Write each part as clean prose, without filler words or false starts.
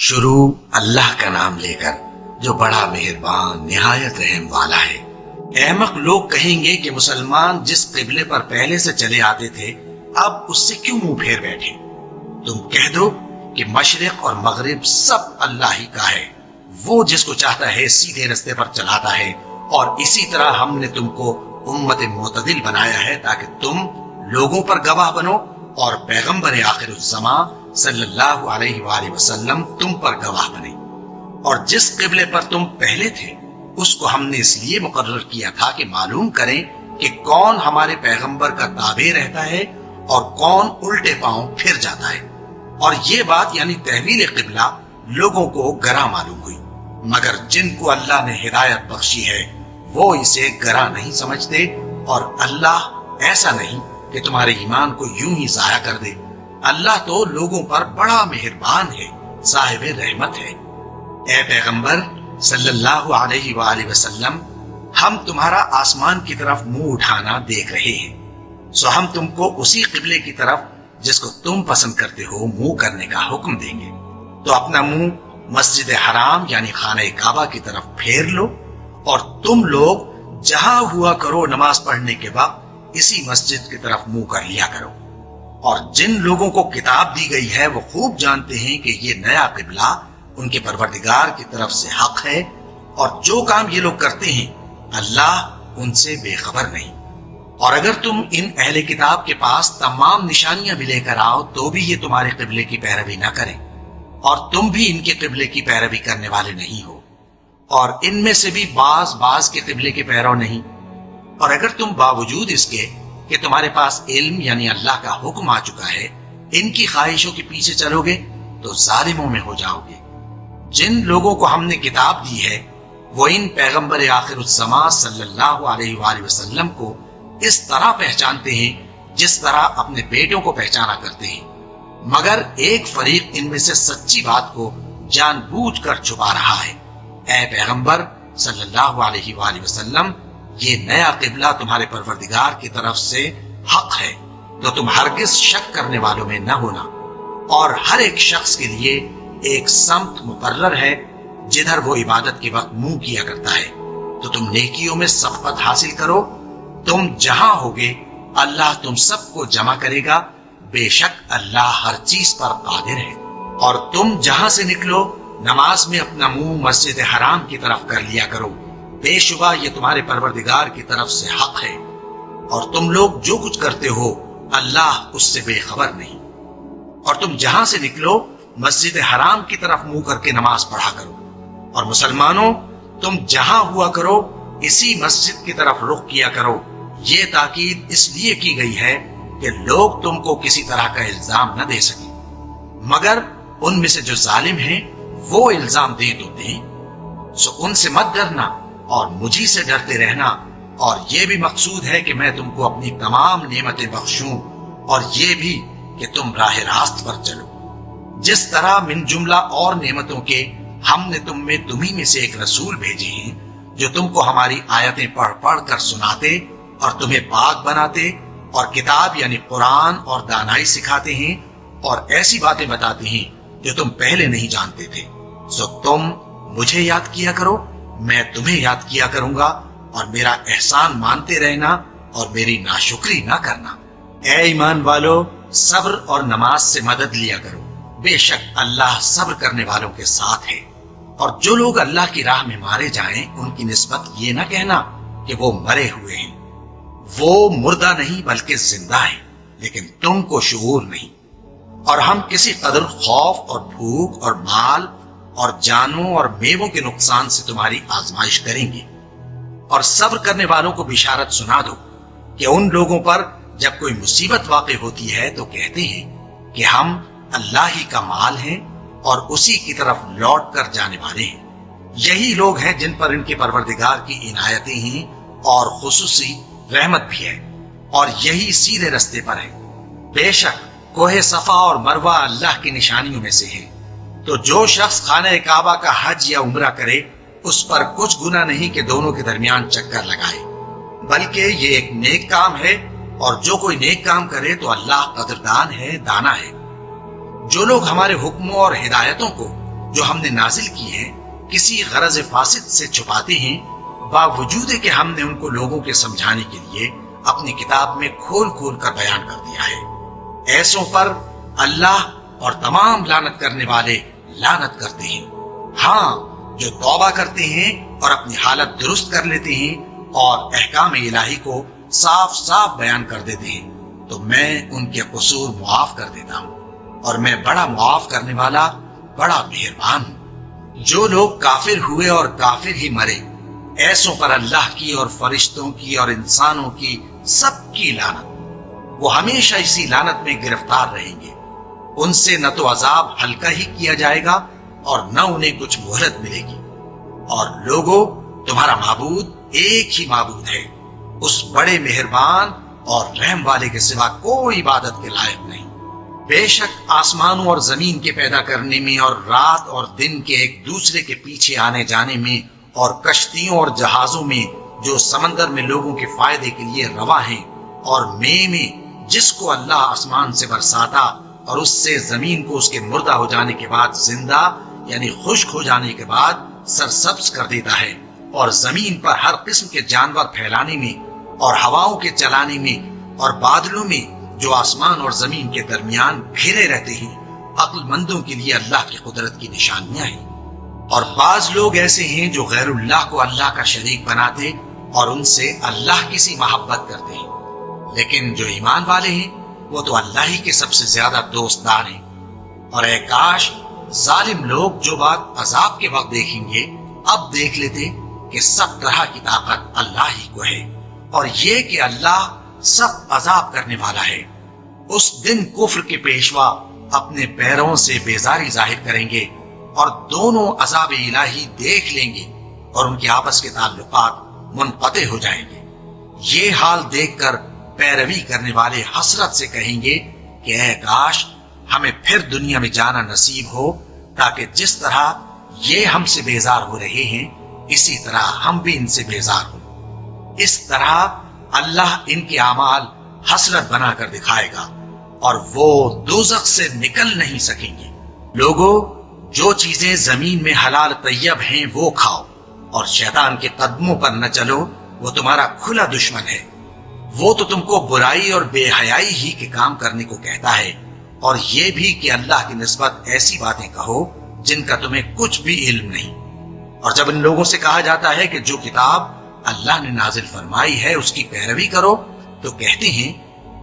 شروع اللہ کا نام لے کر جو بڑا مہربان نہایت رحم والا ہے۔ احمق لوگ کہیں گے کہ مسلمان جس قبلے پر پہلے سے چلے آتے تھے اب اس سے کیوں منہ پھیر بیٹھے؟ تم کہہ دو کہ مشرق اور مغرب سب اللہ ہی کا ہے، وہ جس کو چاہتا ہے سیدھے رستے پر چلاتا ہے، اور اسی طرح ہم نے تم کو امت معتدل بنایا ہے تاکہ تم لوگوں پر گواہ بنو اور پیغمبر آخر الزماں صلی اللہ علیہ وآلہ وسلم تم پر گواہ بنے۔ اور جس قبلے پر تم پہلے تھے اس کو ہم نے اس لیے مقرر کیا تھا کہ معلوم کریں کہ کون ہمارے پیغمبر کا تابع رہتا ہے اور کون الٹے پاؤں پھر جاتا ہے۔ اور یہ بات یعنی تحویل قبلہ لوگوں کو گراں معلوم ہوئی، مگر جن کو اللہ نے ہدایت بخشی ہے وہ اسے گراں نہیں سمجھتے، اور اللہ ایسا نہیں کہ تمہارے ایمان کو یوں ہی ضائع کر دے۔ اللہ تو لوگوں پر بڑا مہربان ہے، صاحب رحمت ہے۔ اے پیغمبر صلی اللہ علیہ وآلہ وسلم، ہم تمہارا آسمان کی طرف منہ اٹھانا دیکھ رہے ہیں، سو ہم تم کو اسی قبلے کی طرف جس کو تم پسند کرتے ہو منہ کرنے کا حکم دیں گے۔ تو اپنا منہ مسجد حرام یعنی خانہ کعبہ کی طرف پھیر لو، اور تم لوگ جہاں ہوا کرو نماز پڑھنے کے وقت اسی مسجد کی طرف منہ کر لیا کرو۔ اور جن لوگوں کو کتاب دی گئی ہے وہ خوب جانتے ہیں کہ یہ نیا قبلہ ان کے پروردگار کی طرف سے حق ہے، اور جو کام یہ لوگ کرتے ہیں اللہ ان سے بے خبر نہیں۔ اور اگر تم ان اہل کتاب کے پاس تمام نشانیاں بھی لے کر آؤ تو بھی یہ تمہارے قبلے کی پیروی نہ کریں، اور تم بھی ان کے قبلے کی پیروی کرنے والے نہیں ہو، اور ان میں سے بھی بعض کے قبلے کے پیرو نہیں۔ اور اگر تم باوجود اس کے کہ تمہارے پاس علم یعنی اللہ کا حکم آ چکا ہے ان کی خواہشوں کے پیچھے چلو گے تو ظالموں میں ہو جاؤ گے۔ جن لوگوں کو ہم نے کتاب دی ہے وہ ان پیغمبر آخر الزماں صلی اللہ علیہ وآلہ وسلم کو اس طرح پہچانتے ہیں جس طرح اپنے بیٹوں کو پہچانا کرتے ہیں، مگر ایک فریق ان میں سے سچی بات کو جان بوجھ کر چھپا رہا ہے۔ اے پیغمبر صلی اللہ علیہ وآلہ وسلم، یہ نیا قبلہ تمہارے پروردگار کی طرف سے حق ہے، تو تم ہرگز شک کرنے والوں میں نہ ہونا، اور ہر ایک شخص کے لیے ایک سمت مقرر ہے جدھر وہ عبادت کے وقت منہ کیا کرتا ہے، تو تم نیکیوں میں سبقت حاصل کرو۔ تم جہاں ہوگے اللہ تم سب کو جمع کرے گا، بے شک اللہ ہر چیز پر قادر ہے۔ اور تم جہاں سے نکلو نماز میں اپنا منہ مسجد حرام کی طرف کر لیا کرو، بے شبہ یہ تمہارے پروردگار کی طرف سے حق ہے، اور تم لوگ جو کچھ کرتے ہو اللہ اس سے بے خبر نہیں۔ اور تم جہاں سے نکلو مسجد حرام کی طرف منہ کر کے نماز پڑھا کرو، اور مسلمانوں تم جہاں ہوا کرو اسی مسجد کی طرف رخ کیا کرو۔ یہ تاکید اس لیے کی گئی ہے کہ لوگ تم کو کسی طرح کا الزام نہ دے سکیں، مگر ان میں سے جو ظالم ہیں وہ الزام دے تو دیں، سو ان سے مت ڈرنا اور مجھی سے ڈرتے رہنا، اور یہ بھی مقصود ہے کہ میں تم کو اپنی تمام نعمتیں بخشوں، اور یہ بھی کہ تم راہ راست پر چلو۔ جس طرح من جملہ اور نعمتوں کے ہم نے تمہیں میں سے ایک رسول بھیجے ہیں جو تم کو ہماری آیتیں پڑھ پڑھ کر سناتے اور تمہیں پاک بناتے، اور کتاب یعنی قرآن اور دانائی سکھاتے ہیں، اور ایسی باتیں بتاتے ہیں جو تم پہلے نہیں جانتے تھے، سو تم مجھے یاد کیا کرو، میں تمہیں یاد کیا کروں گا، اور میرا احسان مانتے رہنا اور میری ناشکری نہ کرنا۔ اے ایمان والو، صبر اور نماز سے مدد لیا کرو، بے شک اللہ صبر کرنے والوں کے ساتھ ہے۔ اور جو لوگ اللہ کی راہ میں مارے جائیں ان کی نسبت یہ نہ کہنا کہ وہ مرے ہوئے ہیں، وہ مردہ نہیں بلکہ زندہ ہے، لیکن تم کو شعور نہیں۔ اور ہم کسی قدر خوف اور بھوک اور مال اور جانوں اور میووں کے نقصان سے تمہاری آزمائش کریں گے، اور صبر کرنے والوں کو بشارت سنا دو کہ ان لوگوں پر جب کوئی مصیبت واقع ہوتی ہے تو کہتے ہیں کہ ہم اللہ ہی کا مال ہیں اور اسی کی طرف لوٹ کر جانے والے ہیں۔ یہی لوگ ہیں جن پر ان کے پروردگار کی عنایتیں ہیں اور خصوصی رحمت بھی ہے، اور یہی سیدھے رستے پر ہے۔ بے شک کوہ صفا اور مروہ اللہ کی نشانیوں میں سے ہے، تو جو شخص خانہ کعبہ کا حج یا عمرہ کرے اس پر کچھ گناہ نہیں کہ دونوں کے درمیان چکر لگائے، بلکہ یہ ایک نیک کام ہے، اور جو کوئی نیک کام کرے تو اللہ قدردان ہے، دانا ہے۔ جو لوگ ہمارے حکموں اور ہدایتوں کو جو ہم نے نازل کی ہیں کسی غرض فاسد سے چھپاتے ہیں، باوجود کہ ہم نے ان کو لوگوں کے سمجھانے کے لیے اپنی کتاب میں کھول کھول کر بیان کر دیا ہے۔ ایسوں پر اللہ اور تمام لعنت کرنے والے لعنت کرتے ہیں۔ ہاں، جو توبہ کرتے ہیں اور اپنی حالت درست کر لیتے ہیں اور احکام الہی کو صاف صاف بیان کر دیتے ہیں تو میں ان کے قصور معاف کر دیتا ہوں، اور میں بڑا معاف کرنے والا، بڑا مہربان ہوں۔ جو لوگ کافر ہوئے اور کافر ہی مرے، ایسوں پر اللہ کی اور فرشتوں کی اور انسانوں کی سب کی لعنت، وہ ہمیشہ اسی لعنت میں گرفتار رہیں گے۔ ان سے نہ تو عذاب ہلکا ہی کیا جائے گا اور نہ انہیں کچھ مہلت ملے گی۔ اور لوگوں، تمہارا معبود ایک ہی معبود ہے، اس بڑے مہربان اور رحم والے کے سوا کوئی عبادت کے لائق نہیں۔ بے شک آسمانوں اور زمین کے پیدا کرنے میں اور رات اور دن کے ایک دوسرے کے پیچھے آنے جانے میں اور کشتیوں اور جہازوں میں جو سمندر میں لوگوں کے فائدے کے لیے رواں ہیں، اور میں جس کو اللہ آسمان سے برساتا اور اس سے زمین کو اس کے مردہ ہو جانے کے بعد زندہ یعنی خشک ہو جانے کے بعد سرسبز کر دیتا ہے، اور زمین پر ہر قسم کے جانور پھیلانے میں اور ہواؤں کے چلانے میں اور بادلوں میں جو آسمان اور زمین کے درمیان گھرے رہتے ہیں، عقل مندوں کے لیے اللہ کی قدرت کی نشانیاں ہیں۔ اور بعض لوگ ایسے ہیں جو غیر اللہ کو اللہ کا شریک بناتے اور ان سے اللہ کی سی محبت کرتے ہیں، لیکن جو ایمان والے ہیں وہ تو اللہ ہی کے سب سے زیادہ دوست دار ہیں۔ اور اے کاش ظالم لوگ جو بات عذاب کے وقت دیکھیں گے اب دیکھ لیتے کہ سب طرح کی طاقت اللہ ہی کو ہے، اور یہ کہ اللہ سخت عذاب کرنے والا ہے۔ اس دن کفر کے پیشوا اپنے پیروں سے بیزاری ظاہر کریں گے اور دونوں عذاب الہی دیکھ لیں گے اور ان کے آپس کے تعلقات منقطع ہو جائیں گے۔ یہ حال دیکھ کر پیروی کرنے والے حسرت سے کہیں گے کہ اے کاش ہمیں پھر دنیا میں جانا نصیب ہو، تاکہ جس طرح یہ ہم سے بیزار ہو رہے ہیں اسی طرح ہم بھی ان سے بیزار ہوں۔ اس طرح اللہ ان کے اعمال حسرت بنا کر دکھائے گا اور وہ دوزخ سے نکل نہیں سکیں گے۔ لوگوں، جو چیزیں زمین میں حلال طیب ہیں وہ کھاؤ، اور شیطان کے قدموں پر نہ چلو، وہ تمہارا کھلا دشمن ہے۔ وہ تو تم کو برائی اور بے حیائی ہی کے کام کرنے کو کہتا ہے، اور یہ بھی کہ اللہ کی نسبت ایسی باتیں کہو جن کا تمہیں کچھ بھی علم نہیں۔ اور جب ان لوگوں سے کہا جاتا ہے کہ جو کتاب اللہ نے نازل فرمائی ہے اس کی پیروی کرو، تو کہتے ہیں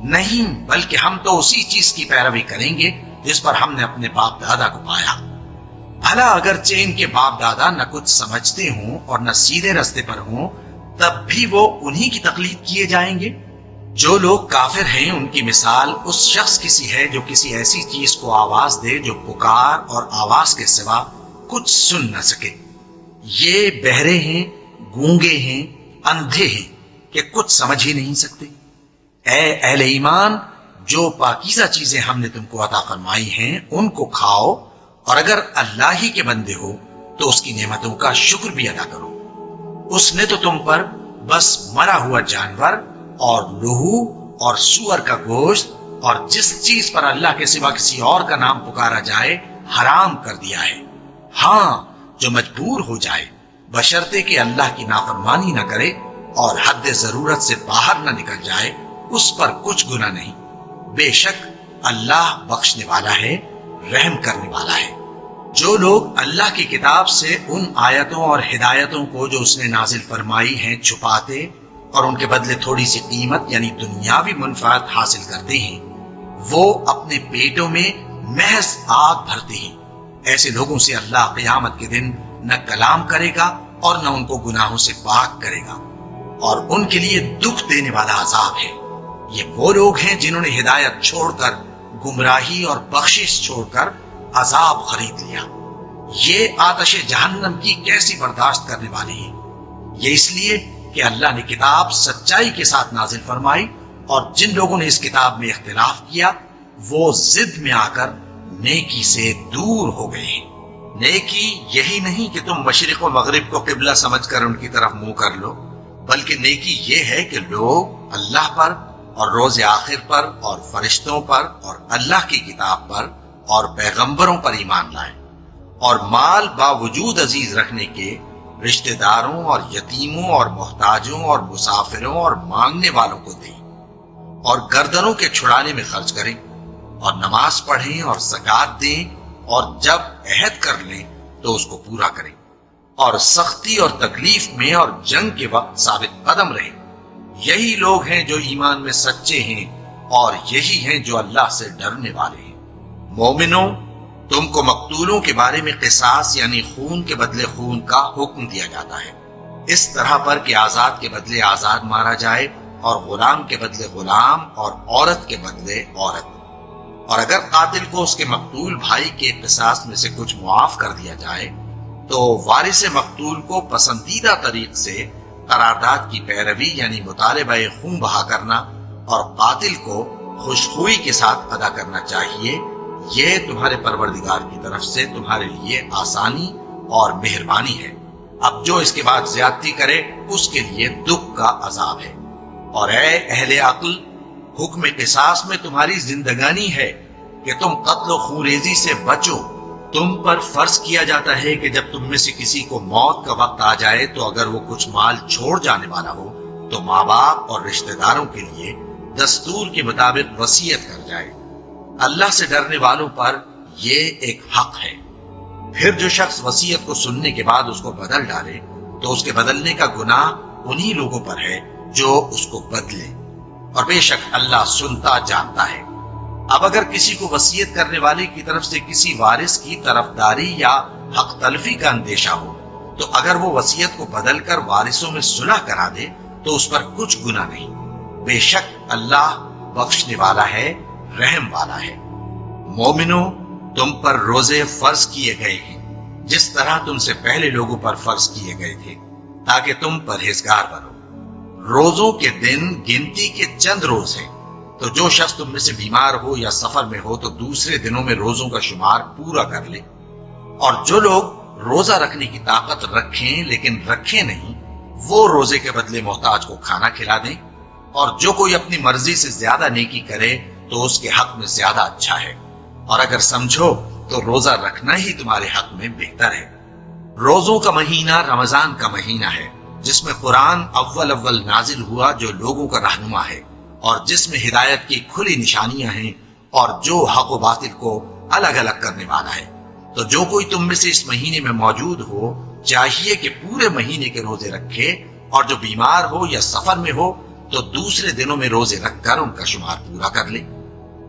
نہیں، بلکہ ہم تو اسی چیز کی پیروی کریں گے جس پر ہم نے اپنے باپ دادا کو پایا۔ بھلا اگرچہ ان کے باپ دادا نہ کچھ سمجھتے ہوں اور نہ سیدھے رستے پر ہوں، تب بھی وہ انہی کی تقلید کیے جائیں گے۔ جو لوگ کافر ہیں ان کی مثال اس شخص کی سی ہے جو کسی ایسی چیز کو آواز دے جو پکار اور آواز کے سوا کچھ سن نہ سکے۔ یہ بہرے ہیں، گونگے ہیں، اندھے ہیں کہ کچھ سمجھ ہی نہیں سکتے۔ اے اہل ایمان، جو پاکیزہ چیزیں ہم نے تم کو عطا فرمائی ہیں ان کو کھاؤ، اور اگر اللہ ہی کے بندے ہو تو اس کی نعمتوں کا شکر بھی ادا کرو۔ اس نے تو تم پر بس مرا ہوا جانور اور لہو اور سور کا گوشت اور جس چیز پر اللہ کے سوا کسی اور کا نام پکارا جائے حرام کر دیا ہے۔ ہاں، جو مجبور ہو جائے بشرطے کہ اللہ کی نافرمانی نہ کرے اور حد ضرورت سے باہر نہ نکل جائے، اس پر کچھ گناہ نہیں۔ بے شک اللہ بخشنے والا ہے، رحم کرنے والا ہے۔ جو لوگ اللہ کی کتاب سے ان آیتوں اور ہدایتوں کو جو اس نے نازل فرمائی ہیں چھپاتے اور ان کے بدلے تھوڑی سی قیمت یعنی دنیاوی منفعت حاصل کرتے ہیں، وہ اپنے پیٹوں میں محض آگ بھرتے ہیں۔ ایسے لوگوں سے اللہ قیامت کے دن نہ کلام کرے گا اور نہ ان کو گناہوں سے پاک کرے گا، اور ان کے لیے دکھ دینے والا عذاب ہے۔ یہ وہ لوگ ہیں جنہوں نے ہدایت چھوڑ کر گمراہی اور بخشش چھوڑ کر عذاب خرید لیا۔ یہ آتش جہنم کی کیسی برداشت کرنے والے ہیں۔ یہ اس لیے کہ اللہ نے کتاب سچائی کے ساتھ نازل فرمائی، اور جن لوگوں نے اس کتاب میں اختلاف کیا وہ ضد میں آ کر نیکی سے دور ہو گئے ہیں۔ نیکی یہی نہیں کہ تم مشرق و مغرب کو قبلہ سمجھ کر ان کی طرف منہ کر لو، بلکہ نیکی یہ ہے کہ لوگ اللہ پر اور روز آخر پر اور فرشتوں پر اور اللہ کی کتاب پر اور پیغمبروں پر ایمان لائیں، اور مال باوجود عزیز رکھنے کے رشتہ داروں اور یتیموں اور محتاجوں اور مسافروں اور مانگنے والوں کو دیں، اور گردنوں کے چھڑانے میں خرچ کریں، اور نماز پڑھیں اور زکات دیں، اور جب عہد کر لیں تو اس کو پورا کریں، اور سختی اور تکلیف میں اور جنگ کے وقت ثابت قدم رہیں۔ یہی لوگ ہیں جو ایمان میں سچے ہیں، اور یہی ہیں جو اللہ سے ڈرنے والے ہیں۔ مومنوں، تم کو مقتولوں کے بارے میں قصاص یعنی خون کے بدلے خون کا حکم دیا جاتا ہے، اس طرح پر کہ آزاد کے بدلے آزاد مارا جائے، اور غلام کے بدلے غلام، اور عورت کے بدلے عورت۔ اور اگر قاتل کو اس کے مقتول بھائی کے قصاص میں سے کچھ معاف کر دیا جائے تو وارث مقتول کو پسندیدہ طریق سے قرارداد کی پیروی یعنی مطالبہ خون بہا کرنا اور قاتل کو خوشخوئی کے ساتھ ادا کرنا چاہیے۔ یہ تمہارے پروردگار کی طرف سے تمہارے لیے آسانی اور مہربانی ہے۔ اب جو اس کے بعد زیادتی کرے اس کے لیے دکھ کا عذاب ہے۔ اور اے اہل عقل، حکم قصاص میں تمہاری زندگانی ہے کہ تم قتل و خونریزی سے بچو۔ تم پر فرض کیا جاتا ہے کہ جب تم میں سے کسی کو موت کا وقت آ جائے تو اگر وہ کچھ مال چھوڑ جانے والا ہو تو ماں باپ اور رشتہ داروں کے لیے دستور کے مطابق وصیت کر جائے۔ اللہ سے ڈرنے والوں پر یہ ایک حق ہے۔ پھر جو شخص وصیت کو سننے کے بعد اس کو بدل ڈالے تو اس کے بدلنے کا گناہ انہی لوگوں پر ہے جو اس کو بدلے، اور بے شک اللہ سنتا جانتا ہے۔ اب اگر کسی کو وصیت کرنے والے کی طرف سے کسی وارث کی طرفداری یا حق تلفی کا اندیشہ ہو تو اگر وہ وصیت کو بدل کر وارثوں میں صلح کرا دے تو اس پر کچھ گناہ نہیں، بے شک اللہ بخشنے والا ہے، رحم والا ہے۔ مومنوں، تم پر روزے فرض کیے گئے ہیں جس طرح تم سے پہلے لوگوں پر فرض کیے گئے تھے تاکہ تم پرہیزگار بنو۔ روزوں کے دن گنتی کے چند روز ہیں، تو جو شخص تم میں سے بیمار ہو یا سفر میں ہو تو دوسرے دنوں میں روزوں کا شمار پورا کر لے۔ اور جو لوگ روزہ رکھنے کی طاقت رکھیں لیکن رکھیں نہیں، وہ روزے کے بدلے محتاج کو کھانا کھلا دیں، اور جو کوئی اپنی مرضی سے زیادہ نیکی کرے تو اس کے حق میں زیادہ اچھا ہے، اور اگر سمجھو تو روزہ رکھنا ہی تمہارے حق میں بہتر ہے۔ روزوں کا مہینہ رمضان کا مہینہ ہے جس میں قرآن اول نازل ہوا جو لوگوں کا رہنما ہے اور جس میں ہدایت کی کھلی نشانیاں ہیں اور جو حق و باطل کو الگ الگ کرنے والا ہے۔ تو جو کوئی تم میں سے اس مہینے میں موجود ہو چاہیے کہ پورے مہینے کے روزے رکھے، اور جو بیمار ہو یا سفر میں ہو تو دوسرے دنوں میں روزے رکھ کر ان کا شمار پورا کر لے۔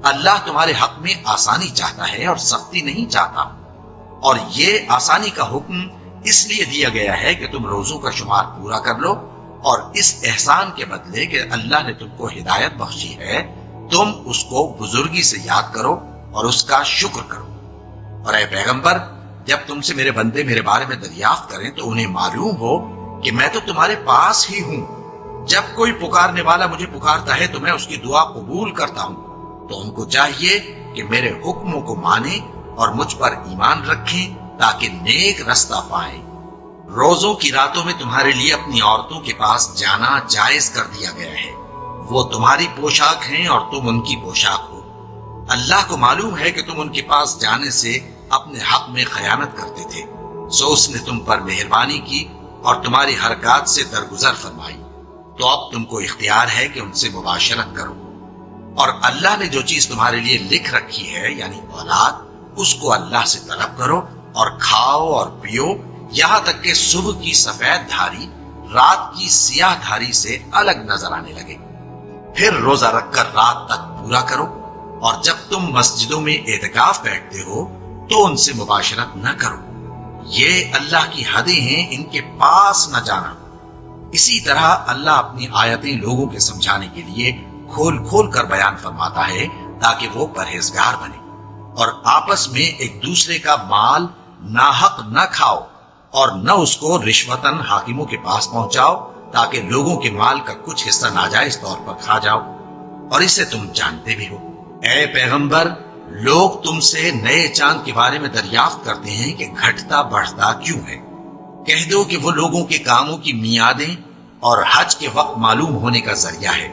اللہ تمہارے حق میں آسانی چاہتا ہے اور سختی نہیں چاہتا، اور یہ آسانی کا حکم اس لیے دیا گیا ہے کہ تم روزوں کا شمار پورا کر لو، اور اس احسان کے بدلے کہ اللہ نے تم کو ہدایت بخشی ہے تم اس کو بزرگی سے یاد کرو اور اس کا شکر کرو۔ اور اے پیغمبر، جب تم سے میرے بندے میرے بارے میں دریافت کریں تو انہیں معلوم ہو کہ میں تو تمہارے پاس ہی ہوں۔ جب کوئی پکارنے والا مجھے پکارتا ہے تو میں اس کی دعا قبول کرتا ہوں، تو ان کو چاہیے کہ میرے حکموں کو مانیں اور مجھ پر ایمان رکھیں تاکہ نیک رستہ پائیں۔ روزوں کی راتوں میں تمہارے لیے اپنی عورتوں کے پاس جانا جائز کر دیا گیا ہے، وہ تمہاری پوشاک ہیں اور تم ان کی پوشاک ہو۔ اللہ کو معلوم ہے کہ تم ان کے پاس جانے سے اپنے حق میں خیانت کرتے تھے، سو اس نے تم پر مہربانی کی اور تمہاری حرکات سے درگزر فرمائی، تو اب تم کو اختیار ہے کہ ان سے مباشرت کرو۔ اور اللہ نے جو چیز تمہارے لیے لکھ رکھی ہے یعنی اولاد، اس کو اللہ سے طلب کرو اور کھاؤ اور پیو یہاں تک کہ صبح کی سفید دھاری رات کی سیاہ دھاری سے الگ نظر آنے لگے، پھر روزہ رکھ کر رات تک پورا کرو، اور جب تم مسجدوں میں اعتکاف بیٹھتے ہو تو ان سے مباشرت نہ کرو، یہ اللہ کی حدیں ہیں، ان کے پاس نہ جانا۔ اسی طرح اللہ اپنی آیتیں لوگوں کے سمجھانے کے لیے کھول کھول کر بیان فرماتا ہے تاکہ وہ پرہیزگار بنے، اور آپس میں ایک دوسرے کا مال ناحق نہ کھاؤ اور نہ اس کو رشوتاً حاکموں کے پاس پہنچاؤ تاکہ لوگوں کے مال کا کچھ حصہ ناجائز طور پر کھا جاؤ، اور اسے تم جانتے بھی ہو۔ اے پیغمبر، لوگ تم سے نئے چاند کے بارے میں دریافت کرتے ہیں کہ گھٹتا بڑھتا کیوں ہے۔ کہہ دو کہ وہ لوگوں کے کاموں کی میعادیں اور حج کے وقت معلوم ہونے کا ذریعہ ہے،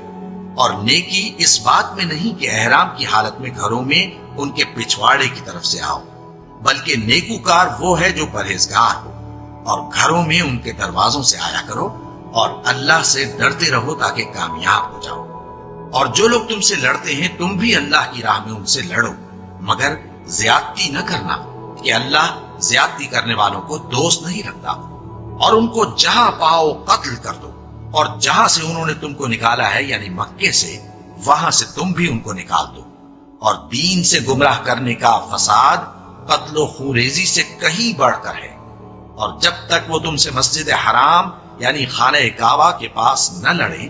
اور نیکی اس بات میں نہیں کہ احرام کی حالت میں گھروں میں ان کے پچھواڑے کی طرف سے آؤ، بلکہ نیکوکار وہ ہے جو پرہیزگار ہو، اور گھروں میں ان کے دروازوں سے آیا کرو اور اللہ سے ڈرتے رہو تاکہ کامیاب ہو جاؤ۔ اور جو لوگ تم سے لڑتے ہیں تم بھی اللہ کی راہ میں ان سے لڑو، مگر زیادتی نہ کرنا، کہ اللہ زیادتی کرنے والوں کو دوست نہیں رکھتا۔ اور ان کو جہاں پاؤ قتل کر دو، اور جہاں سے انہوں نے تم کو نکالا ہے یعنی مکے سے، وہاں سے تم بھی ان کو نکال دو۔ اور دین سے گمراہ کرنے کا فساد قتل و خونریزی سے کہیں بڑھ کر ہے۔ اور جب تک وہ تم سے مسجد حرام یعنی خانہ کعبہ کے پاس نہ لڑیں،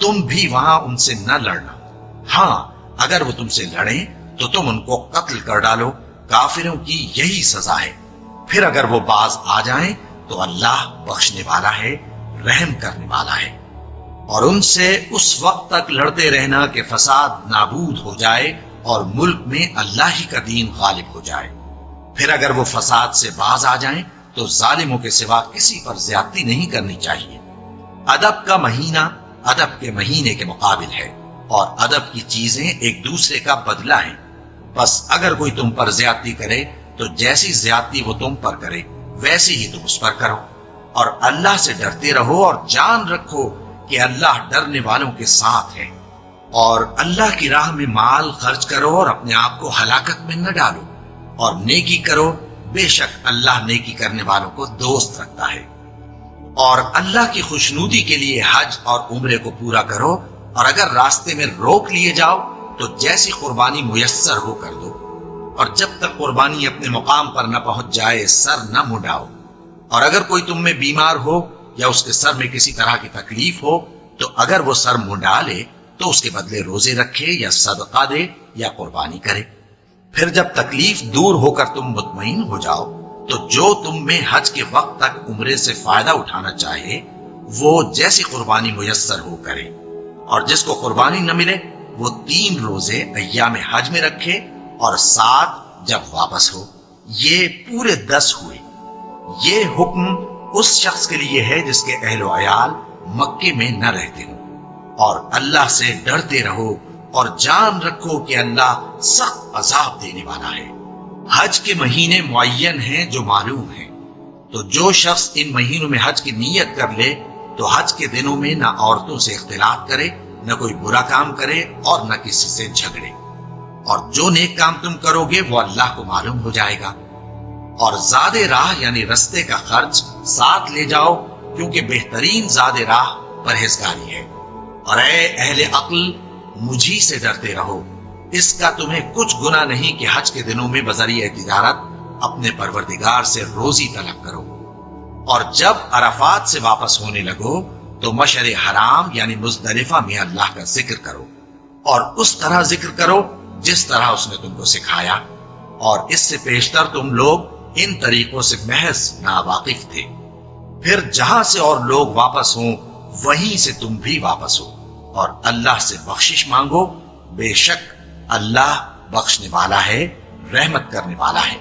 تم بھی وہاں ان سے نہ لڑنا۔ ہاں، اگر وہ تم سے لڑیں تو تم ان کو قتل کر ڈالو، کافروں کی یہی سزا ہے۔ پھر اگر وہ باز آ جائیں تو اللہ بخشنے والا ہے، رحم کرنے والا ہے۔ اور ان سے اس وقت تک لڑتے رہنا کہ فساد نابود ہو جائے اور ملک میں اللہ ہی کا دین غالب ہو جائے۔ پھر اگر وہ فساد سے باز آ جائیں تو ظالموں کے سوا کسی پر زیادتی نہیں کرنی چاہیے۔ ادب کا مہینہ ادب کے مہینے کے مقابل ہے، اور ادب کی چیزیں ایک دوسرے کا بدلہ ہیں۔ بس اگر کوئی تم پر زیادتی کرے تو جیسی زیادتی وہ تم پر کرے ویسی ہی تم اس پر کرو، اور اللہ سے ڈرتے رہو اور جان رکھو کہ اللہ ڈرنے والوں کے ساتھ ہے۔ اور اللہ کی راہ میں مال خرچ کرو اور اپنے آپ کو ہلاکت میں نہ ڈالو، اور نیکی کرو، بے شک اللہ نیکی کرنے والوں کو دوست رکھتا ہے۔ اور اللہ کی خوشنودی کے لیے حج اور عمرے کو پورا کرو، اور اگر راستے میں روک لیے جاؤ تو جیسی قربانی میسر ہو کر دو، اور جب تک قربانی اپنے مقام پر نہ پہنچ جائے سر نہ منڈاؤ۔ اور اگر کوئی تم میں بیمار ہو یا اس کے سر میں کسی طرح کی تکلیف ہو تو اگر وہ سر منڈا لے تو اس کے بدلے روزے رکھے یا صدقہ دے یا قربانی کرے۔ پھر جب تکلیف دور ہو کر تم مطمئن ہو جاؤ تو جو تم میں حج کے وقت تک عمرے سے فائدہ اٹھانا چاہے وہ جیسی قربانی میسر ہو کرے، اور جس کو قربانی نہ ملے وہ 3 روزے ایام حج میں رکھے اور 7 جب واپس ہو۔ یہ پورے 10 ہوئے۔ یہ حکم اس شخص کے لیے ہے جس کے اہل و عیال مکے میں نہ رہتے ہوں۔ اور اللہ سے ڈرتے رہو اور جان رکھو کہ اللہ سخت عذاب دینے والا ہے۔ حج کے مہینے معین ہیں جو معلوم ہیں، تو جو شخص ان مہینوں میں حج کی نیت کر لے تو حج کے دنوں میں نہ عورتوں سے اختلاط کرے، نہ کوئی برا کام کرے اور نہ کسی سے جھگڑے۔ اور جو نیک کام تم کرو گے وہ اللہ کو معلوم ہو جائے گا۔ اور زاد راہ یعنی رستے کا خرچ ساتھ لے جاؤ، کیونکہ بہترین زاد راہ پرہیزگاری ہے۔ اور اے اہل عقل، مجھی سے ڈرتے رہو، اس کا تمہیں کچھ گناہ نہیں کہ حج کے دنوں میں بذریعہ تجارت اپنے پروردگار سے روزی طلب کرو۔ اور جب عرفات سے واپس ہونے لگو تو مشعر حرام یعنی مزدلفہ میں اللہ کا ذکر کرو، اور اس طرح ذکر کرو جس طرح اس نے تم کو سکھایا، اور اس سے پیشتر تم لوگ ان طریقوں سے محض ناواقف تھے۔ پھر جہاں سے اور لوگ واپس ہوں وہیں سے تم بھی واپس ہو، اور اللہ سے بخشش مانگو، بے شک اللہ بخشنے والا ہے، رحمت کرنے والا ہے۔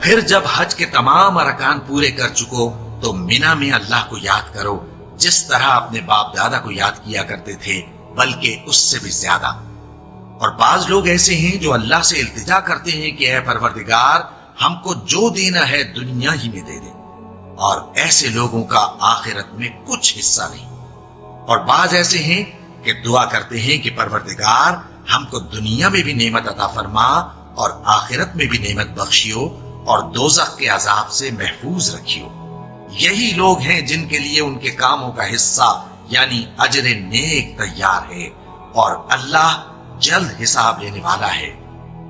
پھر جب حج کے تمام ارکان پورے کر چکو تو مینا میں اللہ کو یاد کرو جس طرح اپنے باپ دادا کو یاد کیا کرتے تھے، بلکہ اس سے بھی زیادہ۔ اور بعض لوگ ایسے ہیں جو اللہ سے التجا کرتے ہیں کہ اے پروردگار، ہم کو جو دینا ہے دنیا ہی میں دے دے، اور ایسے لوگوں کا آخرت میں کچھ حصہ نہیں۔ اور بعض ایسے ہیں کہ دعا کرتے ہیں کہ پروردگار ہم کو دنیا میں بھی نعمت عطا فرما اور آخرت میں بھی نعمت بخشیو اور دوزخ کے عذاب سے محفوظ رکھیو۔ یہی لوگ ہیں جن کے لیے ان کے کاموں کا حصہ یعنی اجر نیک تیار ہے، اور اللہ جلد حساب لینے والا ہے۔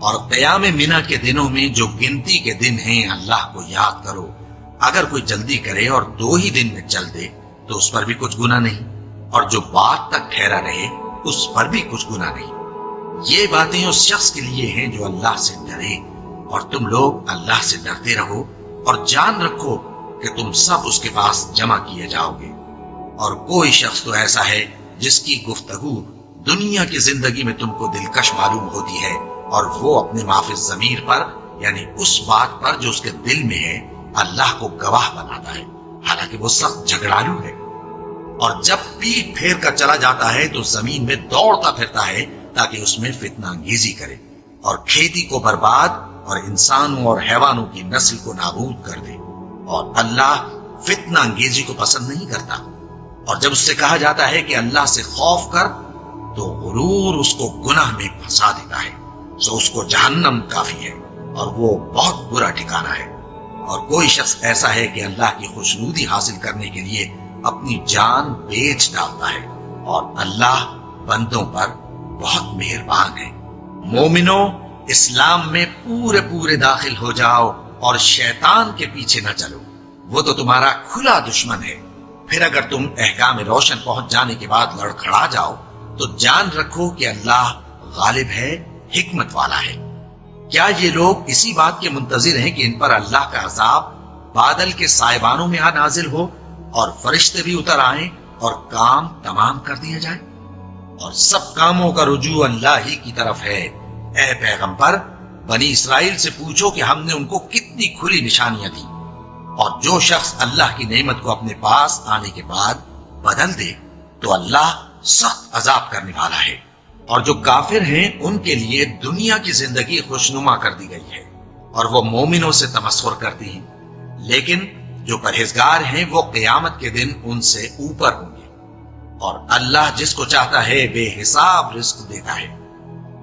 اور قیام منا کے دنوں میں جو گنتی کے دن ہیں اللہ کو یاد کرو۔ اگر کوئی جلدی کرے اور 2 ہی دن میں چل دے تو اس پر بھی کچھ گناہ نہیں، اور جو بات تک ٹھہرا رہے اس پر بھی کچھ گناہ نہیں۔ یہ باتیں اس شخص کے لیے ہیں جو اللہ سے ڈرے، اور تم لوگ اللہ سے ڈرتے رہو اور جان رکھو کہ تم سب اس کے پاس جمع کیے جاؤ گے۔ اور کوئی شخص تو ایسا ہے جس کی گفتگو دنیا کی زندگی میں تم کو دلکش معلوم ہوتی ہے، اور وہ اپنے معافی ضمیر پر یعنی اس بات پر جو اس کے دل میں ہے اللہ کو گواہ بناتا ہے، حالانکہ وہ سخت جھگڑالو ہے۔ اور جب پیٹ پھیر کر چلا جاتا ہے تو زمین میں دوڑتا پھرتا ہے تاکہ اس میں فتنہ انگیزی کرے، اور کھیتی کو برباد اور انسانوں اور حیوانوں کی نسل کو نابود کر دے۔ اور اللہ فتنہ انگیزی کو پسند نہیں کرتا، اور جب اس سے کہا جاتا ہے کہ اللہ سے خوف کر تو غرور اس کو گناہ میں پھنسا دیتا ہے، سو اس کو جہنم کافی ہے اور وہ بہت برا ٹھکانہ ہے۔ اور کوئی شخص ایسا ہے کہ اللہ کی خوشنودی حاصل کرنے کے لیے اپنی جان بیچ ڈالتا ہے، اور اللہ بندوں پر بہت مہربان ہے۔ مومنوں، اسلام میں پورے داخل ہو جاؤ اور شیطان کے پیچھے نہ چلو، وہ تو تمہارا کھلا دشمن ہے۔ پھر اگر تم احکام روشن پہنچ جانے کے بعد لڑکھڑا جاؤ تو جان رکھو کہ اللہ غالب ہے، حکمت والا ہے۔ کیا یہ لوگ اسی بات کے منتظر ہیں کہ ان پر اللہ کا عذاب بادل کے سائبانوں میں نازل ہو اور فرشتے بھی اتر آئیں اور کام تمام کر دیا جائے؟ اور سب کاموں کا رجوع اللہ ہی کی طرف ہے۔ اے پیغمبر، بنی اسرائیل سے پوچھو کہ ہم نے ان کو کتنی کھلی نشانیاں دی، اور جو شخص اللہ کی نعمت کو اپنے پاس آنے کے بعد بدل دے تو اللہ سخت عذاب کرنے والا ہے۔ اور جو کافر ہیں ان کے لیے دنیا کی زندگی خوشنما کر دی گئی ہے اور وہ مومنوں سے تمسخر کرتی ہیں، لیکن جو پرہیزگار ہیں وہ قیامت کے دن ان سے اوپر ہوں گے۔ اور اللہ جس کو چاہتا ہے بے حساب رزق دیتا ہے۔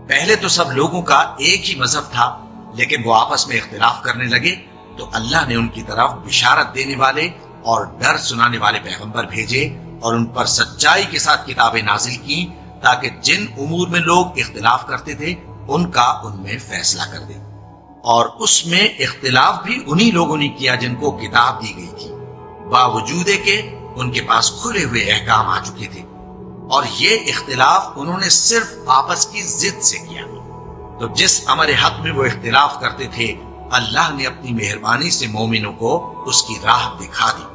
پہلے تو سب لوگوں کا ایک ہی مذہب تھا، لیکن وہ آپس میں اختلاف کرنے لگے تو اللہ نے ان کی طرف بشارت دینے والے اور ڈر سنانے والے پیغمبر بھیجے اور ان پر سچائی کے ساتھ کتابیں نازل کی، تاکہ جن امور میں لوگ اختلاف کرتے تھے ان کا ان میں فیصلہ کر دے۔ اور اس میں اختلاف بھی انہی لوگوں نے کیا جن کو کتاب دی گئی تھی، باوجود کہ ان کے پاس کھلے ہوئے احکام آ چکے تھے، اور یہ اختلاف انہوں نے صرف آپس کی ضد سے کیا۔ تو جس امر حق میں وہ اختلاف کرتے تھے اللہ نے اپنی مہربانی سے مومنوں کو اس کی راہ دکھا دی،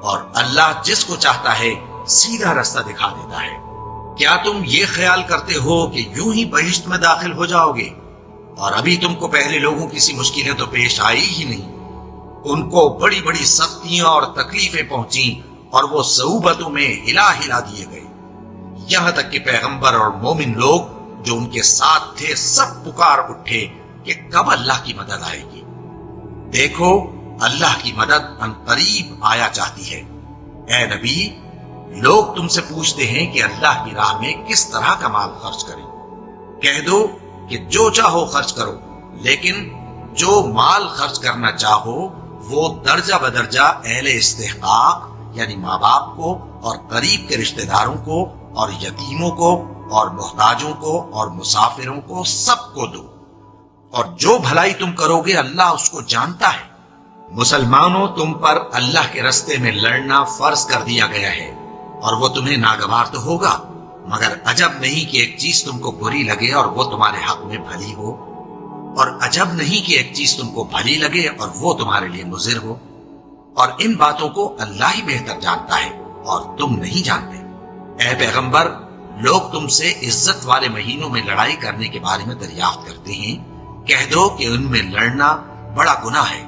اور اللہ جس کو چاہتا ہے سیدھا رستہ دکھا دیتا ہے۔ کیا تم یہ خیال کرتے ہو کہ یوں ہی بہشت میں داخل ہو جاؤ گے، اور ابھی تم کو پہلے لوگوں کی سی مشکلیں تو پیش آئی ہی نہیں؟ ان کو بڑی بڑی سختیاں اور تکلیفیں پہنچیں اور وہ صعوبتوں میں ہلا دیے گئے، یہاں تک کہ پیغمبر اور مومن لوگ جو ان کے ساتھ تھے سب پکار اٹھے کہ کب اللہ کی مدد آئے گی۔ دیکھو اللہ کی مدد ان قریب آیا چاہتی ہے۔ اے نبی، لوگ تم سے پوچھتے ہیں کہ اللہ کی راہ میں کس طرح کا مال خرچ کریں۔ کہہ دو کہ جو چاہو خرچ کرو، لیکن جو مال خرچ کرنا چاہو وہ درجہ بدرجہ اہل استحقاق یعنی ماں باپ کو اور قریب کے رشتہ داروں کو اور یتیموں کو اور محتاجوں کو اور مسافروں کو سب کو دو، اور جو بھلائی تم کرو گے اللہ اس کو جانتا ہے۔ مسلمانوں، تم پر اللہ کے رستے میں لڑنا فرض کر دیا گیا ہے، اور وہ تمہیں ناگوار تو ہوگا، مگر عجب نہیں کہ ایک چیز تم کو بری لگے اور وہ تمہارے حق میں بھلی ہو، اور عجب نہیں کہ ایک چیز تم کو بھلی لگے اور وہ تمہارے لیے مضر ہو، اور ان باتوں کو اللہ ہی بہتر جانتا ہے اور تم نہیں جانتے۔ اے پیغمبر، لوگ تم سے عزت والے مہینوں میں لڑائی کرنے کے بارے میں دریافت کرتے ہیں، کہہ دو کہ ان میں لڑنا بڑا گناہ ہے،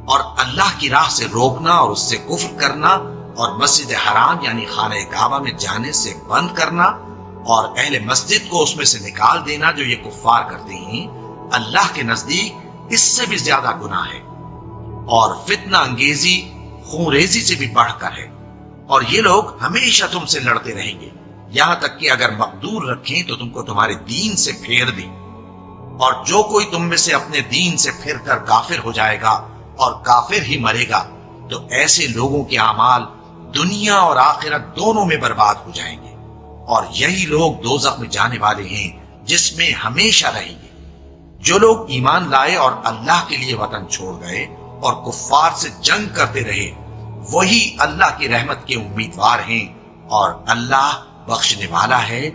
اور اللہ کی راہ سے روکنا اور اس سے کفر کرنا اور مسجد حرام یعنی خانہ کعبہ میں جانے سے بند کرنا اور اہل مسجد کو اس میں سے نکال دینا جو یہ کفار کرتے ہیں، اللہ کے نزدیک اس سے بھی زیادہ گناہ ہے، اور فتنہ انگیزی خون ریزی سے بھی بڑھ کر ہے۔ اور یہ لوگ ہمیشہ تم سے لڑتے رہیں گے، یہاں تک کہ اگر مقدور رکھیں تو تم کو تمہارے دین سے پھیر دیں، اور جو کوئی تم میں سے اپنے دین سے پھر کر کافر ہو جائے گا اور کافر ہی مرے گا تو ایسے لوگوں کے اعمال دنیا اور آخرت دونوں میں برباد ہو جائیں گے، اور یہی لوگ دوزخ میں جانے والے ہیں جس میں ہمیشہ رہیں گے۔ جو لوگ ایمان لائے اور اللہ کے لیے وطن چھوڑ گئے اور کفار سے جنگ کرتے رہے وہی اللہ کی رحمت کے امیدوار ہیں، اور اللہ بخشنے والا ہے،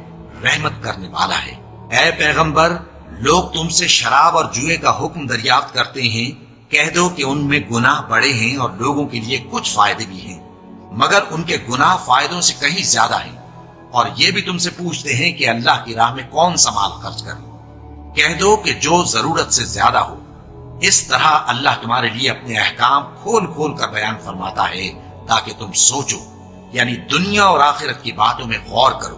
رحمت کرنے والا ہے۔ اے پیغمبر، لوگ تم سے شراب اور جوئے کا حکم دریافت کرتے ہیں، کہہ دو کہ ان میں گناہ بڑے ہیں اور لوگوں کے لیے کچھ فائدے بھی ہیں، مگر ان کے گناہ فائدوں سے کہیں زیادہ ہیں۔ اور یہ بھی تم سے پوچھتے ہیں کہ اللہ کی راہ میں کون سا مال خرچ کریں، کہہ دو کہ جو ضرورت سے زیادہ ہو۔ اس طرح اللہ تمہارے لیے اپنے احکام کھول کھول کر بیان فرماتا ہے تاکہ تم سوچو، یعنی دنیا اور آخرت کی باتوں میں غور کرو۔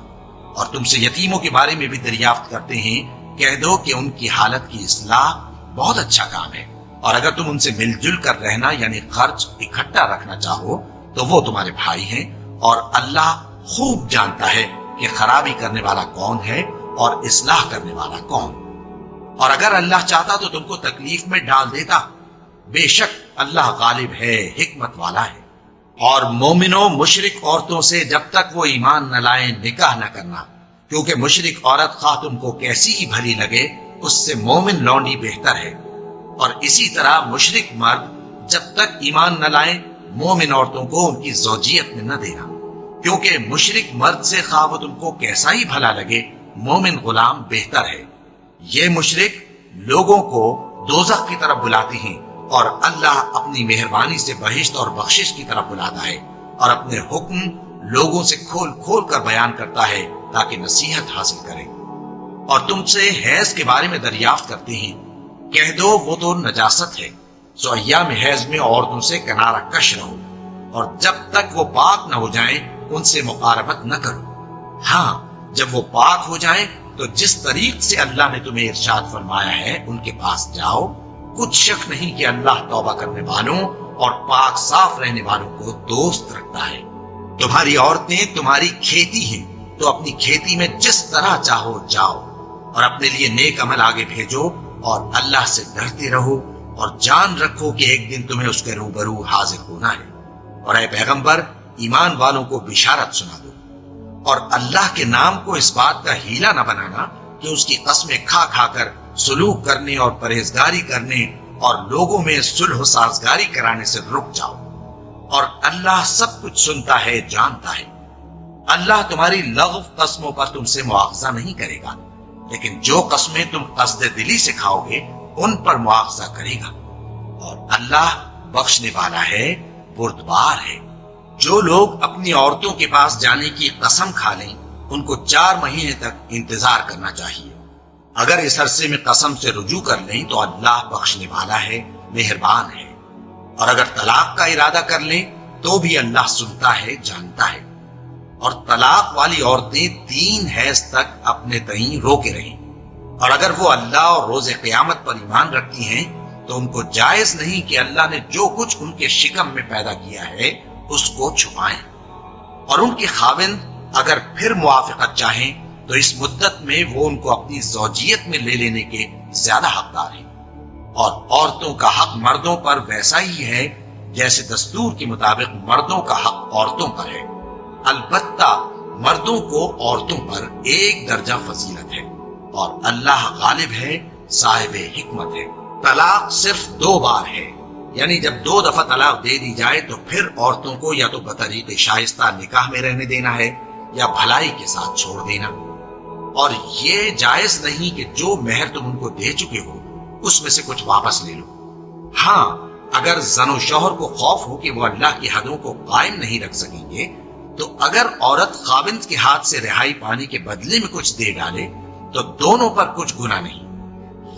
اور تم سے یتیموں کے بارے میں بھی دریافت کرتے ہیں، کہہ دو کہ ان کی حالت کی اصلاح بہت اچھا کام ہے، اور اگر تم ان سے مل جل کر رہنا یعنی خرچ اکٹھا رکھنا چاہو تو وہ تمہارے بھائی ہیں، اور اللہ خوب جانتا ہے کہ خرابی کرنے والا کون ہے اور اصلاح کرنے والا کون۔ اور اگر اللہ چاہتا تو تم کو تکلیف میں ڈال دیتا، بے شک اللہ غالب ہے، حکمت والا ہے۔ اور مومنوں، مشرک عورتوں سے جب تک وہ ایمان نہ لائیں نکاح نہ کرنا، کیونکہ مشرک عورت خواہ تم کو کیسی ہی بھلی لگے اس سے مومن لونڈی بہتر ہے۔ اور اسی طرح مشرک مرد جب تک ایمان نہ لائیں مومن عورتوں کو ان کی زوجیت میں نہ دینا، کیونکہ مشرک مرد سے خواہ وہ تم کو کیسا ہی بھلا لگے مومن غلام بہتر ہے۔ یہ مشرک لوگوں کو دوزخ کی طرف بلاتے ہیں، اور اللہ اپنی مہربانی سے بہشت اور بخشش کی طرف بلاتا ہے، اور اپنے حکم لوگوں سے کھول کھول کر بیان کرتا ہے تاکہ نصیحت حاصل کریں۔ اور تم سے حیض کے بارے میں دریافت کرتے ہیں، کہہ دو وہ تو نجاست ہے، سو ایام حیض میں عورتوں سے کنارہ کش رہو، اور جب تک وہ پاک نہ ہو جائیں ان سے مقاربت نہ کرو۔ ہاں، جب وہ پاک ہو جائیں تو جس طریق سے اللہ نے تمہیں ارشاد فرمایا ہے ان کے پاس جاؤ، کچھ شک نہیں کہ اللہ توبہ کرنے والوں اور پاک صاف رہنے والوں کو دوست رکھتا ہے۔ تمہاری عورتیں تمہاری کھیتی ہیں، تو اپنی کھیتی میں جس طرح چاہو جاؤ، اور اپنے لیے نیک عمل آگے بھیجو، اور اللہ سے ڈرتے رہو، اور جان رکھو کہ ایک دن تمہیں اس کے روبرو حاضر ہونا ہے۔ اور اے پیغمبر، ایمان والوں کو بشارت سنا دو، اور اللہ کے نام کو اس بات کا ہیلا نہ بنانا کہ اس کی قسمیں کھا کھا کر سلوک کرنے اور پرہیزگاری کرنے اور لوگوں میں صلح و سازگاری کرانے سے رک جاؤ، اور اللہ سب کچھ سنتا ہے، جانتا ہے۔ اللہ تمہاری لغو قسموں پر تم سے مواخذہ نہیں کرے گا، لیکن جو قسمیں تم قصد دلی سے کھاؤ گے ان پر مواخذہ کرے گا، اور اللہ بخشنے والا ہے، بردبار ہے۔ جو لوگ اپنی عورتوں کے پاس جانے کی قسم کھا لیں ان کو 4 مہینے تک انتظار کرنا چاہیے۔ اگر اس عرصے میں قسم سے رجوع کر لیں تو اللہ بخشنے والا ہے، مہربان ہے۔ اور اگر طلاق کا ارادہ کر لیں تو بھی اللہ سنتا ہے، جانتا ہے۔ اور طلاق والی عورتیں 3 حیض تک اپنے تئیں روکے رہیں، اور اگر وہ اللہ اور روز قیامت پر ایمان رکھتی ہیں تو ان کو جائز نہیں کہ اللہ نے جو کچھ ان کے شکم میں پیدا کیا ہے اس کو چھپائیں۔ اور ان کے خاوند اگر پھر موافقت چاہیں تو اس مدت میں وہ ان کو اپنی زوجیت میں لے لینے کے زیادہ حقدار ہیں۔ اور عورتوں کا حق مردوں پر ویسا ہی ہے جیسے دستور کے مطابق مردوں کا حق عورتوں پر ہے، البتہ مردوں کو عورتوں پر 1 درجہ فضیلت ہے، اور اللہ غالب ہے، صاحب حکمت ہے۔ طلاق صرف 2 بار ہے، یعنی جب 2 دفعہ طلاق دے دی جائے تو پھر عورتوں کو یا تو بطریق شائستہ نکاح میں رہنے دینا ہے یا بھلائی کے ساتھ چھوڑ دینا۔ اور یہ جائز نہیں کہ جو مہر تم ان کو دے چکے ہو اس میں سے کچھ واپس لے لو۔ ہاں، اگر زن و شوہر کو خوف ہو کہ وہ اللہ کی حدوں کو قائم نہیں رکھ سکیں گے تو اگر عورت خاوند کے ہاتھ سے رہائی پانے کے بدلے میں کچھ دے ڈالے تو دونوں پر کچھ گناہ نہیں۔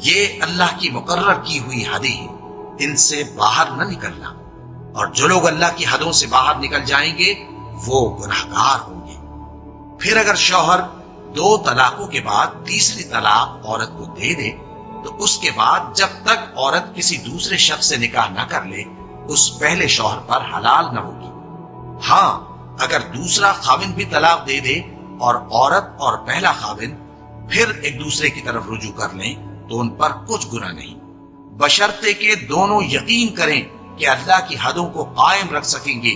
یہ اللہ کی مقرر کی ہوئی حدیں ہیں، ان سے باہر نہ نکلنا، اور جو لوگ اللہ کی حدوں سے باہر نکل جائیں گے وہ گناہگار ہوں گے۔ پھر اگر شوہر 2 طلاقوں کے بعد تیسری طلاق عورت کو دے دے تو اس کے بعد جب تک عورت کسی دوسرے شخص سے نکاح نہ کر لے اس پہلے شوہر پر حلال نہ ہوگی۔ ہاں، اگر دوسرا خاوند بھی طلاق دے دے اور عورت اور پہلا خاوند پھر ایک دوسرے کی طرف رجوع کر لیں تو ان پر کچھ گناہ نہیں، بشرطے کہ دونوں یقین کریں کہ اللہ کی حدوں کو قائم رکھ سکیں گے،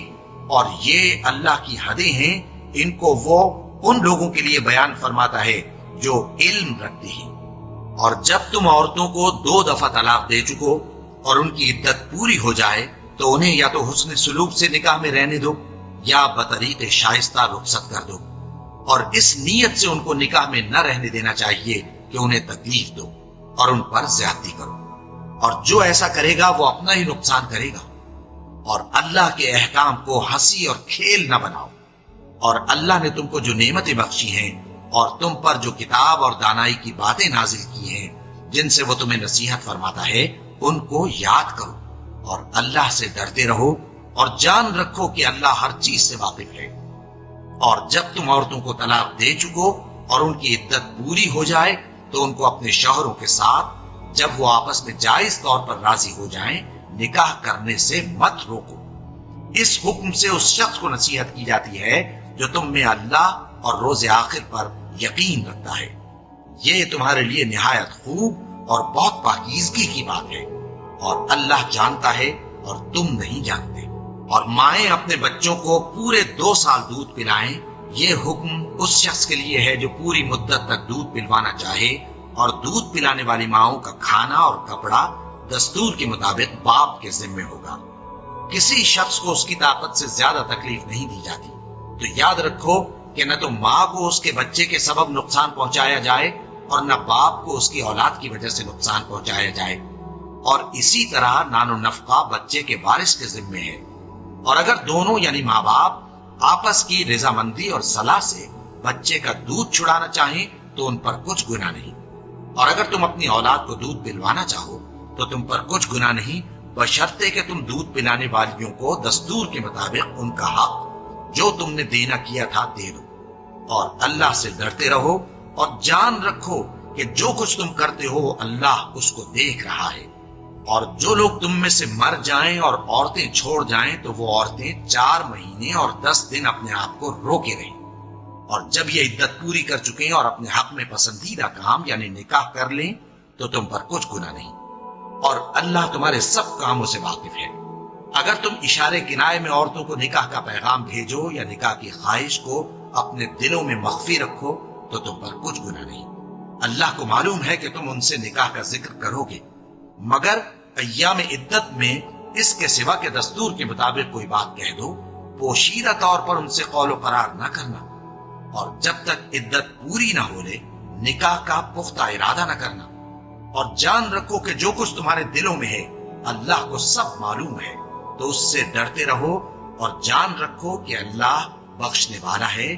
اور یہ اللہ کی حدیں ہیں، ان کو وہ ان لوگوں کے لیے بیان فرماتا ہے جو علم رکھتے ہیں۔ اور جب تم عورتوں کو 2 دفعہ طلاق دے چکو اور ان کی عدت پوری ہو جائے تو انہیں یا تو حسن سلوک سے نکاح میں رہنے دو یا بطریق شائستہ رخصت کر دو، اور اس نیت سے ان کو نکاح میں نہ رہنے دینا چاہیے کہ انہیں تکلیف دو اور ان پر زیادتی کرو، اور جو ایسا کرے گا وہ اپنا ہی نقصان کرے گا۔ اور اللہ کے احکام کو ہنسی اور کھیل نہ بناؤ، اور اللہ نے تم کو جو نعمتیں بخشی ہیں اور تم پر جو کتاب اور دانائی کی باتیں نازل کی ہیں جن سے وہ تمہیں نصیحت فرماتا ہے ان کو یاد کرو، اور اللہ سے ڈرتے رہو، اور جان رکھو کہ اللہ ہر چیز سے واقف ہے۔ اور جب تم عورتوں کو طلاق دے چکو اور ان کی عدت پوری ہو جائے تو ان کو اپنے شوہروں کے ساتھ جب وہ آپس میں جائز طور پر راضی ہو جائیں نکاح کرنے سے مت روکو۔ اس حکم سے اس شخص کو نصیحت کی جاتی ہے جو تم میں اللہ اور روز آخر پر یقین رکھتا ہے۔ یہ تمہارے لیے نہایت خوب اور بہت پاکیزگی کی بات ہے، اور اللہ جانتا ہے اور تم نہیں جانتے۔ اور مائیں اپنے بچوں کو پورے 2 سال دودھ پلائیں، یہ حکم اس شخص کے لیے ہے جو پوری مدت تک دودھ پلوانا چاہے، اور دودھ پلانے والی ماؤں کا کھانا اور کپڑا دستور کے مطابق باپ کے ذمے ہوگا۔ کسی شخص کو اس کی طاقت سے زیادہ تکلیف نہیں دی جاتی، تو یاد رکھو کہ نہ تو ماں کو اس کے بچے کے سبب نقصان پہنچایا جائے اور نہ باپ کو اس کی اولاد کی وجہ سے نقصان پہنچایا جائے، اور اسی طرح نان و نفقہ بچے کے وارث کے ذمے ہے۔ اور اگر دونوں یعنی ماں باپ آپس کی رضامندی اور صلاح سے بچے کا دودھ چھڑانا چاہیں تو ان پر کچھ گناہ نہیں، اور اگر تم اپنی اولاد کو دودھ پلوانا چاہو تو تم پر کچھ گناہ نہیں، بشرطے کہ تم دودھ پلانے والیوں کو دستور کے مطابق ان کا حق جو تم نے دینا کیا تھا دے دو۔ اور اللہ سے ڈرتے رہو اور جان رکھو کہ جو کچھ تم کرتے ہو اللہ اس کو دیکھ رہا ہے۔ اور جو لوگ تم میں سے مر جائیں اور عورتیں چھوڑ جائیں تو وہ عورتیں 4 مہینے اور 10 دن اپنے آپ کو روکے رہیں، اور جب یہ عدت پوری کر چکیں اور اپنے حق میں پسندیدہ کام یعنی نکاح کر لیں تو تم پر کچھ گناہ نہیں، اور اللہ تمہارے سب کاموں سے واقف ہے۔ اگر تم اشارے کنائے میں عورتوں کو نکاح کا پیغام بھیجو یا نکاح کی خواہش کو اپنے دلوں میں مخفی رکھو تو تم پر کچھ گناہ نہیں۔ اللہ کو معلوم ہے کہ تم ان سے نکاح کا ذکر کرو گے، مگر ایام عدت میں اس کے سوا کے دستور کے مطابق کوئی بات کہہ دو، پوشیدہ طور پر ان سے قول و قرار نہ کرنا، اور جب تک عدت پوری نہ ہو لے نکاح کا پختہ ارادہ نہ کرنا۔ اور جان رکھو کہ جو کچھ تمہارے دلوں میں ہے اللہ کو سب معلوم ہے، تو اس سے ڈرتے رہو اور جان رکھو کہ اللہ بخشنے والا ہے،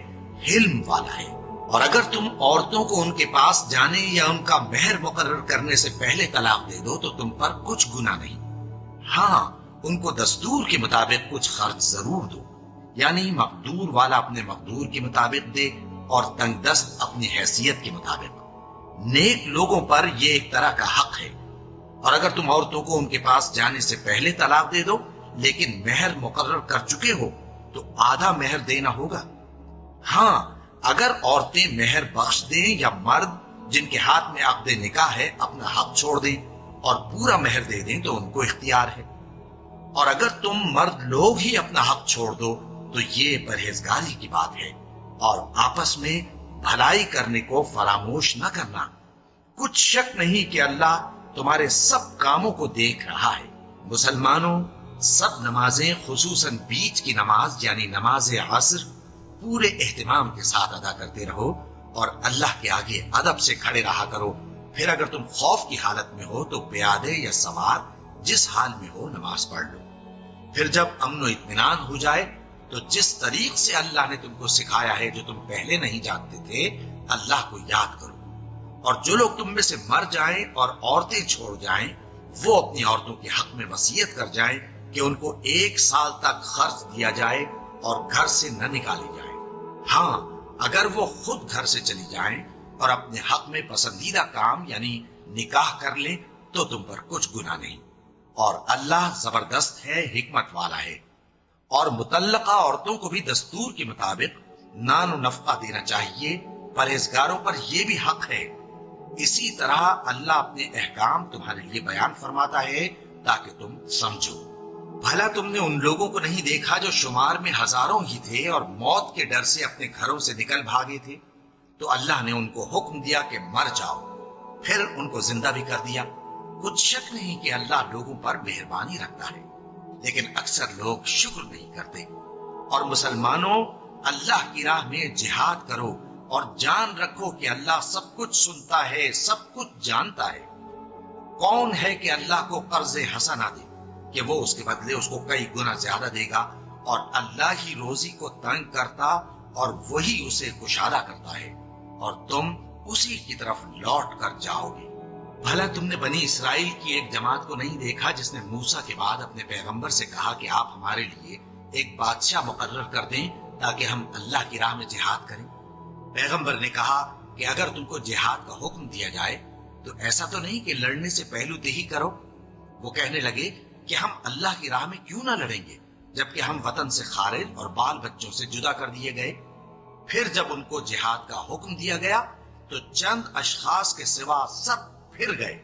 حلم والا ہے۔ اور اگر تم عورتوں کو ان کے پاس جانے یا ان کا مہر مقرر کرنے سے پہلے طلاق دے دو تو تم پر کچھ گناہ نہیں۔ ہاں، ان کو دستور کے مطابق کچھ خرچ ضرور دو، یعنی مقدور والا اپنے مقدور کے مطابق دے اور تنگ دست اپنی حیثیت کے مطابق۔ نیک لوگوں پر یہ ایک طرح کا حق ہے۔ اور اگر تم عورتوں کو ان کے پاس جانے سے پہلے طلاق دے دو لیکن مہر مقرر کر چکے ہو تو آدھا مہر دینا ہوگا۔ ہاں، اگر عورتیں مہر بخش دیں یا مرد جن کے ہاتھ میں عقد نکاح ہے اپنا حق چھوڑ دیں اور پورا مہر دے دیں تو ان کو اختیار ہے۔ اور اگر تم مرد لوگ ہی اپنا حق چھوڑ دو تو یہ پرہیزگاری کی بات ہے، اور آپس میں بھلائی کرنے کو فراموش نہ کرنا۔ کچھ شک نہیں کہ اللہ تمہارے سب کاموں کو دیکھ رہا ہے۔ مسلمانوں، سب نمازیں خصوصاً بیچ کی نماز یعنی نماز عصر پورے اہتمام کے ساتھ ادا کرتے رہو اور اللہ کے آگے ادب سے کھڑے رہا کرو۔ پھر اگر تم خوف کی حالت میں ہو تو پیادے یا سوار جس حال میں ہو نماز پڑھ لو۔ پھر جب امن و اطمینان ہو جائے تو جس طریق سے اللہ نے تم کو سکھایا ہے جو تم پہلے نہیں جانتے تھے اللہ کو یاد کرو۔ اور جو لوگ تم میں سے مر جائیں اور عورتیں چھوڑ جائیں وہ اپنی عورتوں کے حق میں وصیت کر جائیں کہ ان کو 1 سال تک خرچ دیا جائے اور گھر سے نہ نکالی جائے۔ ہاں، اگر وہ خود گھر سے چلی جائیں اور اپنے حق میں پسندیدہ کام یعنی نکاح کر لیں تو تم پر کچھ گناہ نہیں، اور اللہ زبردست ہے، حکمت والا ہے۔ اور مطلقہ عورتوں کو بھی دستور کے مطابق نان و نفقہ دینا چاہیے، پرہیزگاروں پر یہ بھی حق ہے۔ اسی طرح اللہ اپنے احکام تمہارے لیے بیان فرماتا ہے تاکہ تم سمجھو۔ بھلا تم نے ان لوگوں کو نہیں دیکھا جو شمار میں ہزاروں ہی تھے اور موت کے ڈر سے اپنے گھروں سے نکل بھاگے تھے؟ تو اللہ نے ان کو حکم دیا کہ مر جاؤ، پھر ان کو زندہ بھی کر دیا۔ کچھ شک نہیں کہ اللہ لوگوں پر مہربانی رکھتا ہے، لیکن اکثر لوگ شکر نہیں کرتے۔ اور مسلمانوں، اللہ کی راہ میں جہاد کرو اور جان رکھو کہ اللہ سب کچھ سنتا ہے، سب کچھ جانتا ہے۔ کون ہے کہ اللہ کو قرض حسنہ دے کہ وہ اس کے بدلے اس کو کئی گنا زیادہ دے گا؟ اور اللہ ہی روزی کو تنگ کرتا اور وہی اسے کشادہ کرتا ہے، اور تم اسی کی طرف لوٹ کر جاؤ گے۔ بھلا تم نے بنی اسرائیل کی ایک جماعت کو نہیں دیکھا جس نے موسیٰ کے بعد اپنے پیغمبر سے کہا کہ آپ ہمارے لیے ایک بادشاہ مقرر کر دیں تاکہ ہم اللہ کی راہ میں جہاد کریں؟ پیغمبر نے کہا کہ اگر تم کو جہاد کا حکم دیا جائے تو ایسا تو نہیں کہ لڑنے سے پہلو دہی کرو؟ وہ کہنے لگے کہ ہم اللہ کی راہ میں کیوں نہ لڑیں گے جبکہ ہم وطن سے خارج اور بال بچوں سے جدا کر دیے گئے۔ پھر جب ان کو جہاد کا حکم دیا گیا تو چند اشخاص کے سوا سب پھر گئے،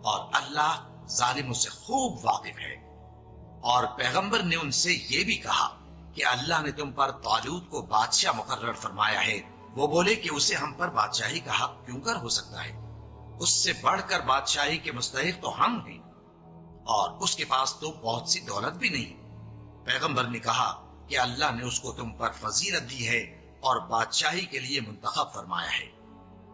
اور اللہ ظالموں سے خوب واقف ہے۔ اور پیغمبر نے ان سے یہ بھی کہا کہ اللہ نے تم پر طالوت کو بادشاہ مقرر فرمایا ہے۔ وہ بولے کہ اسے ہم پر بادشاہی کا حق کیوں کر ہو سکتا ہے؟ اس سے بڑھ کر بادشاہی کے مستحق تو ہم ہیں، اور اس کے پاس تو بہت سی دولت بھی نہیں۔ پیغمبر نے کہا کہ اللہ نے اس کو تم پر فضیلت دی ہے اور بادشاہی کے لیے منتخب فرمایا ہے۔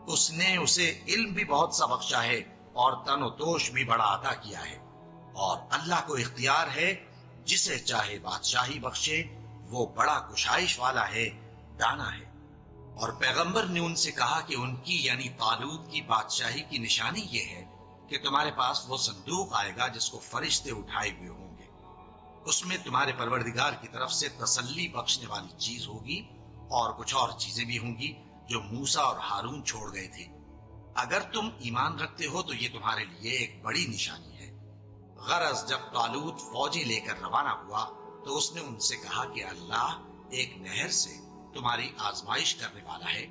اس نے اسے علم بھی بہت سا بخشا ہے اور تن و توش بھی بڑا عطا کیا ہے، اور اللہ کو اختیار ہے جسے چاہے بادشاہی بخشے، وہ بڑا کشائش والا ہے، دانا ہے۔ اور پیغمبر نے ان سے کہا کہ ان کی یعنی طالوت کی بادشاہی کی نشانی یہ ہے کہ تمہارے پاس وہ صندوق آئے گا جس کو فرشتے اٹھائے ہوئے ہوں گے۔ اس میں تمہارے پروردگار کی طرف سے تسلی بخشنے والی چیز ہوگی، اور کچھ اور چیزیں بھی ہوں گی جو موسیٰ اور ہارون چھوڑ گئے تھے۔ اگر تم ایمان رکھتے ہو تو یہ تمہارے لیے ایک بڑی نشانی ہے۔ غرض جب طالوت فوجیں لے کر روانہ ہوا تو اس نے ان سے کہا کہ اللہ ایک نہر سے تمہاری آزمائش کرنے والا ہے،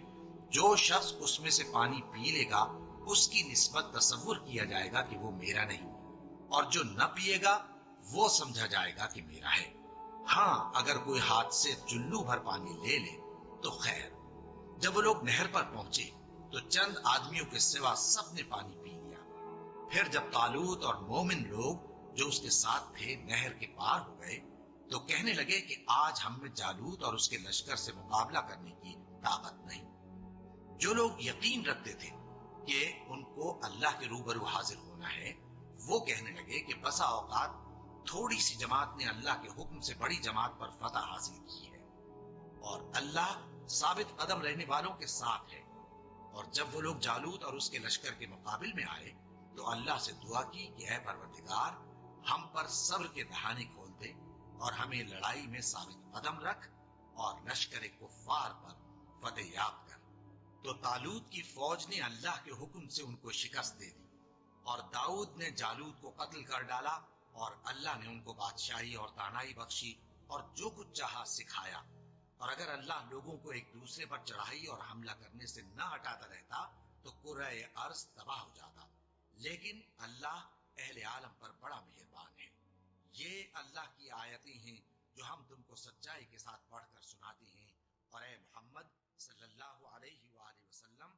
جو شخص اس میں سے پانی پی لے گا اس کی نسبت تصور کیا جائے گا کہ وہ میرا نہیں، اور جو نہ پیے گا وہ سمجھا جائے گا کہ میرا ہے۔ ہاں اگر کوئی ہاتھ سے چلو بھر پانی لے لے تو خیر۔ جب وہ لوگ نہر پر پہنچے تو چند آدمیوں کے سوا سب نے پانی پی لیا۔ پھر جب طالوت اور مومن لوگ جو اس کے ساتھ تھے نہر کے پار ہو گئے تو کہنے لگے کہ آج ہم میں جالوت اور اس کے لشکر سے مقابلہ کرنے کی طاقت نہیں۔ جو لوگ یقین رکھتے تھے کہ ان کو اللہ کے روبرو حاضر ہونا ہے، وہ کہنے لگے کہ بسا اوقات تھوڑی سی جماعت نے اللہ کے حکم سے بڑی جماعت پر فتح حاصل کی ہے، اور اللہ ثابت قدم رہنے والوں کے ساتھ ہے۔ اور جب وہ لوگ جالوت اور اس کے لشکر کے مقابل میں آئے تو اللہ سے دعا کی کہ اے پروردگار، ہم پر صبر کے دہانے کھول دے اور ہمیں لڑائی میں ثابت قدم رکھ اور لشکر کفار پر فتح یاب کر۔ تو طالوت کی فوج نے اللہ کے حکم سے ان کو شکست دے دی، اور داؤد نے جالوت کو قتل کر ڈالا، اور اللہ نے ان کو بادشاہی اور دانائی بخشی اور جو کچھ چاہا سکھایا۔ اور اگر اللہ لوگوں کو ایک دوسرے پر چڑھائی اور حملہ کرنے سے نہ ہٹاتا رہتا تو کرۂ ارض تباہ ہو جاتا، لیکن اللہ اہل عالم پر بڑا مہربان ہے۔ یہ اللہ کی آیتیں ہیں جو ہم تم کو سچائی کے ساتھ پڑھ کر سناتے ہیں، اور اے محمد صلی اللہ علیہ وآلہ وسلم